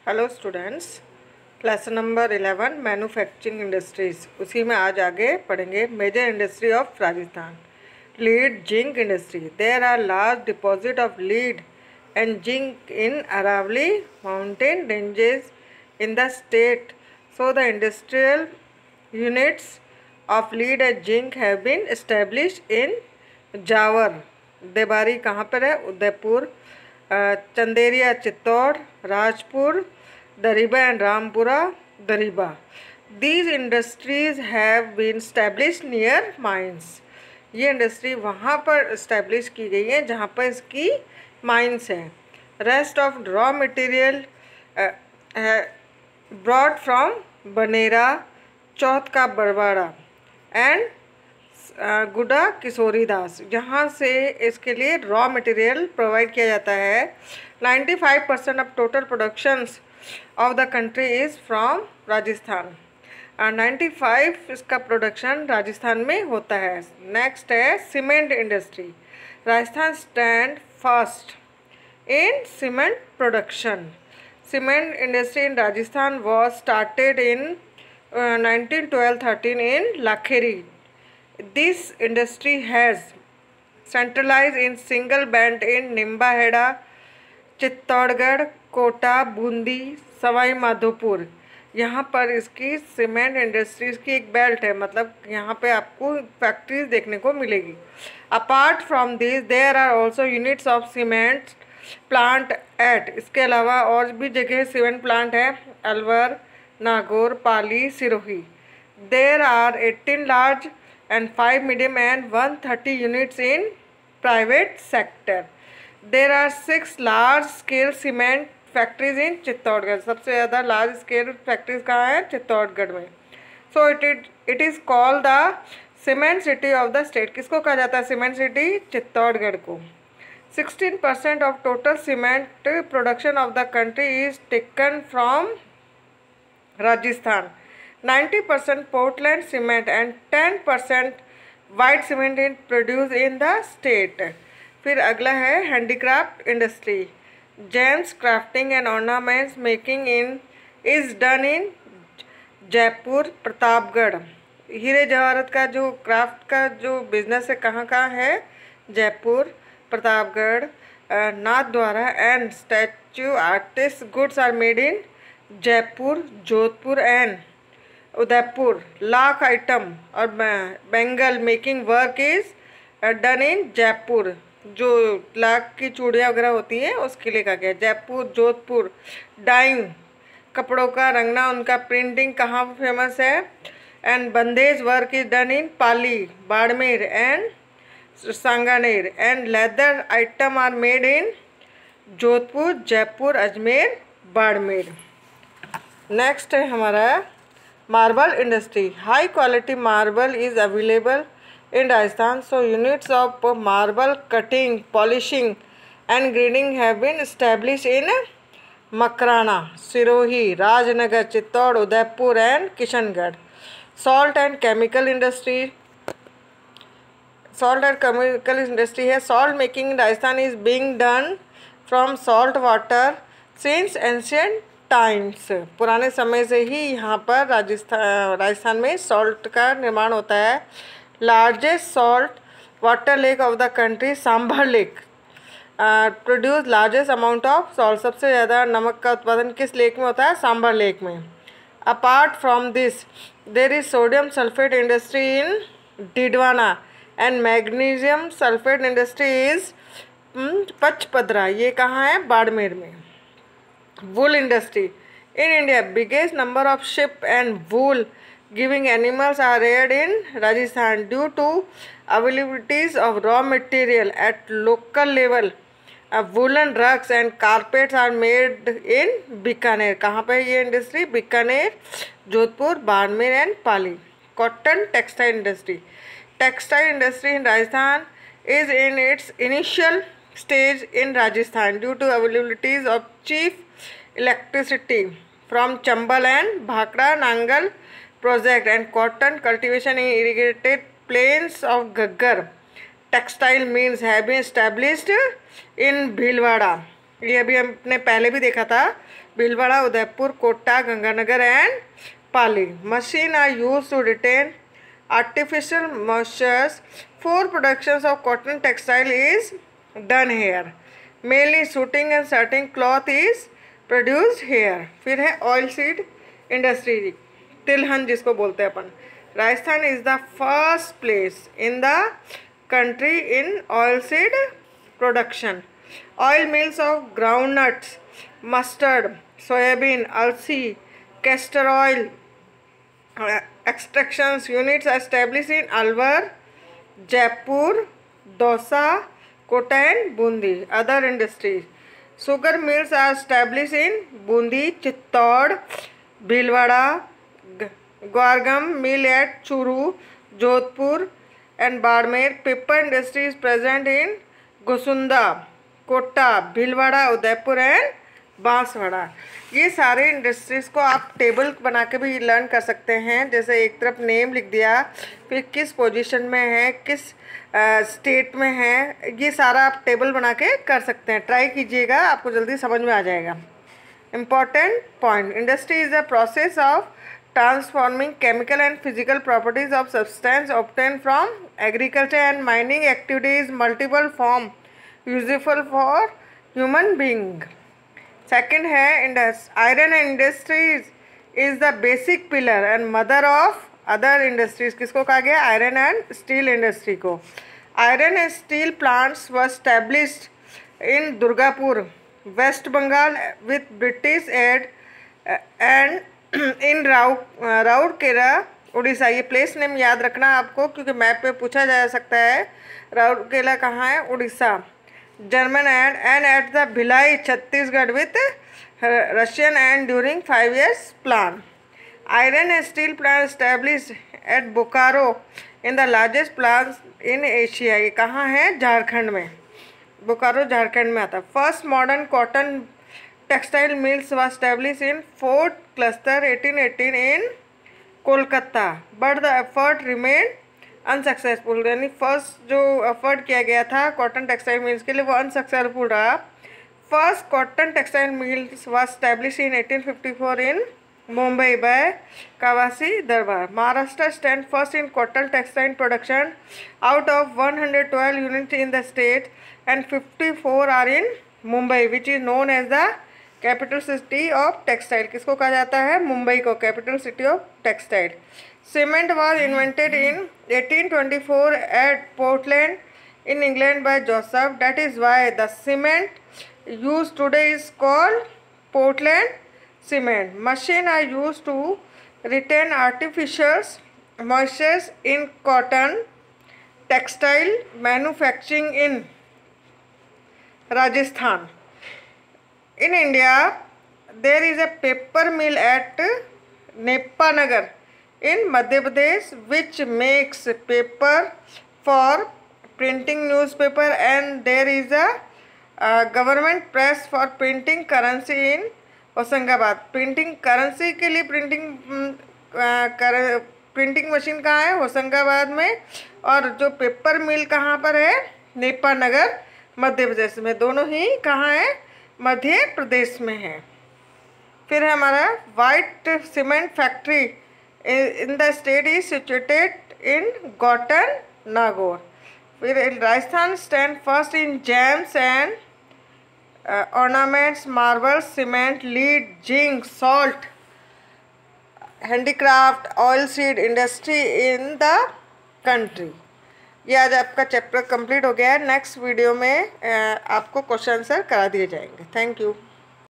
Hello students, lesson number 11 manufacturing industries. उसी में आज आगे पढ़ेंगे major industry of Rajasthan. Lead zinc industry. There are large deposit of lead and zinc in Aravalli mountain ranges in the state, so the industrial units of lead and zinc have been established in Jawar. Debari कहाँ पर है? Udaipur. Chanderiya Chittor, Rajpur Dariba and Rampura Dariba. These industries have been established near mines. ये industry वहाँ पर establish की गई है जहाँ पर इसकी माइंस हैं। Rest of raw material brought from Banera, Chauth Ka Barwara and गुडा Kishoridas, जहाँ से इसके लिए रॉ मटेरियल प्रोवाइड किया जाता है। 95% of total productions of the country is from Rajasthan. 95 इसका प्रोडक्शन राजस्थान में होता है। नेक्स्ट है cement industry. Rajasthan stand first in cement production. Cement industry in Rajasthan was started in 1912-13 in Lakheri. This industry has centralized in single belt in Nimbahera, Chittorgarh, Kota, Bundi, Sawai Madhopur. यहाँ पर इसकी cement industries की एक बेल्ट है, मतलब यहाँ पे आपको फैक्ट्रीज देखने को मिलेगी। Apart from this there are also units of cement plant at. इसके अलावा और भी जगह सीमेंट प्लांट है, Alwar, Nagaur, Pali, Sirohi. There are 18 large and 5 medium and 130 units in private sector. There are 6 large scale cement factories in Chittorgarh. सबसे ज़्यादा large scale factories कहाँ हैं? चित्तौड़गढ़ में। So it is called the cement city of the state. किसको कहा जाता है cement city? चित्तौड़गढ़ को। 16% of total cement production of the country is taken from Rajasthan. 90% Portland cement and 10% white cement is produced in the state. फिर अगला है handicraft industry. James crafting and ornaments making is done in Jaipur, Pratapgarh. हीरे जवाहरत का जो craft का जो business है कहाँ है? Jaipur, Pratapgarh, Nathdwara and statue artist goods are made in Jaipur, Jodhpur and Udaipur. Lac item और bangle making work is done in Jaipur. जो लाख की चूड़ियाँ वगैरह होती हैं उसके लिए कहा गया जयपुर, जोधपुर। डाइंग कपड़ों का रंगना, उनका प्रिंटिंग कहाँ फेमस है? And bandhej work is done in Pali, Barmer and Sanganer. And leather item are made in Jodhpur, Jaipur, Ajmer, Barmer. Next है हमारा marble industry. High quality marble is available in Rajasthan, so units of marble cutting, polishing and grading have been established in Makrana, Sirohi, Rajnagar, Chittor, Udaipur and Kishangarh. Salt and chemical industry. Salt and chemical industry है। Salt making in Rajasthan is being done from salt water since ancient times. पुराने समय से ही यहाँ पर राजस्थान में salt का निर्माण होता है। Largest salt water lake of the country sambar lake produce largest amount of salt. सबसे ज़्यादा नमक का उत्पादन किस लेक में होता है? सांभर लेक में। Apart from this there is sodium sulphate industry in Didwana and magnesium sulphate industry is Pachpadra. ये कहाँ है? बाड़मेर में। Wool industry in India, biggest number of sheep and wool giving animals are reared in Rajasthan due to availabilities of raw material at local level. Woolen rugs and carpets are made in Bikaner. कहाँ पे ये industry? Bikaner, Jodhpur, Barmer and Pali. Cotton textile industry. Textile industry in Rajasthan is in its initial stage in Rajasthan due to availabilities of cheap electricity from Chambal and Bhakra Nangal project and cotton cultivation in irrigated plains of Ghaggar. Textile mills have been established in Bhilwara. ये अभी हमने पहले भी देखा था, Bhilwara, Udaipur, Kota, Ganganagar and Pali. Machine are use to retain artificial moisture for productions of cotton textile is done here. Mainly suiting and setting cloth is produced here. फिर है oil seed industry, तिलहन जिसको बोलते हैं अपन. Rajasthan is the first place in the country in oil seed production. Oil mills of ground nuts, mustard, soyabean, alsi, castor oil extractions units are established in Alwar, Jaipur, Dausa, Kota and Bundi. Other industries. Sugar mills are established in Bundi, Chittor, Bhilwara, Gwargam mill at Churu, Jodhpur and Barmer. Paper industry is present in Gosunda, Kota, Bhilwara, Udaipur and Banswara. ये सारे industries को आप table बना के भी learn कर सकते हैं. जैसे एक तरफ नेम लिख दिया, फिर किस पोजीशन में है, किस स्टेट में है, ये सारा आप टेबल बना के कर सकते हैं. ट्राई कीजिएगा, आपको जल्दी समझ में आ जाएगा. Important point. Industry is a process of transforming chemical and physical properties of substance obtain from agriculture and mining activities multiple form useful for human being. Second है iron industries is the basic pillar and mother of other industries. किसको कहा गया? Iron and steel industry को. Iron and steel plants were established in Durgapur, West Bengal with British aid and in Rourkela, Orissa. ये place name याद रखना आपको, क्योंकि मैप पे पूछा जा सकता है. राउरकेला कहाँ है? Orissa. German and at the Bhilai, Chhattisgarh with Russian and during 5 years plan. Iron and steel plant established at Bokaro in the largest plants in Asia. ये कहाँ है? झारखंड में. बोकारो झारखंड में आता है. First modern cotton textile mills was established in Fort Cluster 1818 in Kolkata, but the effort remained unsuccessful. यानी first जो effort किया गया था कॉटन टेक्सटाइल मिल्स के लिए वो अनसक्सेसफुल रहा. First cotton textile mills was establish in 1854 in Mumbai by Kawasi Darbar. Maharashtra stand first in cotton textile production out of 112 unit in the state and 54 are in Mumbai, which is known as the capital city of textile. किसको कहा जाता है? मुंबई को capital city of textile. Cement was invented in 1824 at Portland in England by Joseph. That is why the cement used today is called Portland cement. Machines are used to retain artificial moisture in cotton textile manufacturing in Rajasthan. In India, there is a paper mill at Nepanagar in Madhya Pradesh which makes paper for printing newspaper, and there is a government press for printing currency in Hoshangabad. Printing currency के लिए printing machine कहाँ है? होशंगाबाद में. और जो paper मिल कहाँ पर है? नेपानगर, मध्य प्रदेश में. दोनों ही कहाँ है? मध्य प्रदेश में है. फिर है हमारा white cement factory in the state is situated in Gotan, Nagaur. फिर Rajasthan stand first in gems and ornaments, marbles, cement, lead, zinc, salt, handicraft, oil seed industry in the country. ये आज आपका चैप्टर कंप्लीट हो गया है. Next video में आपको question answer करा दिए जाएंगे. Thank you.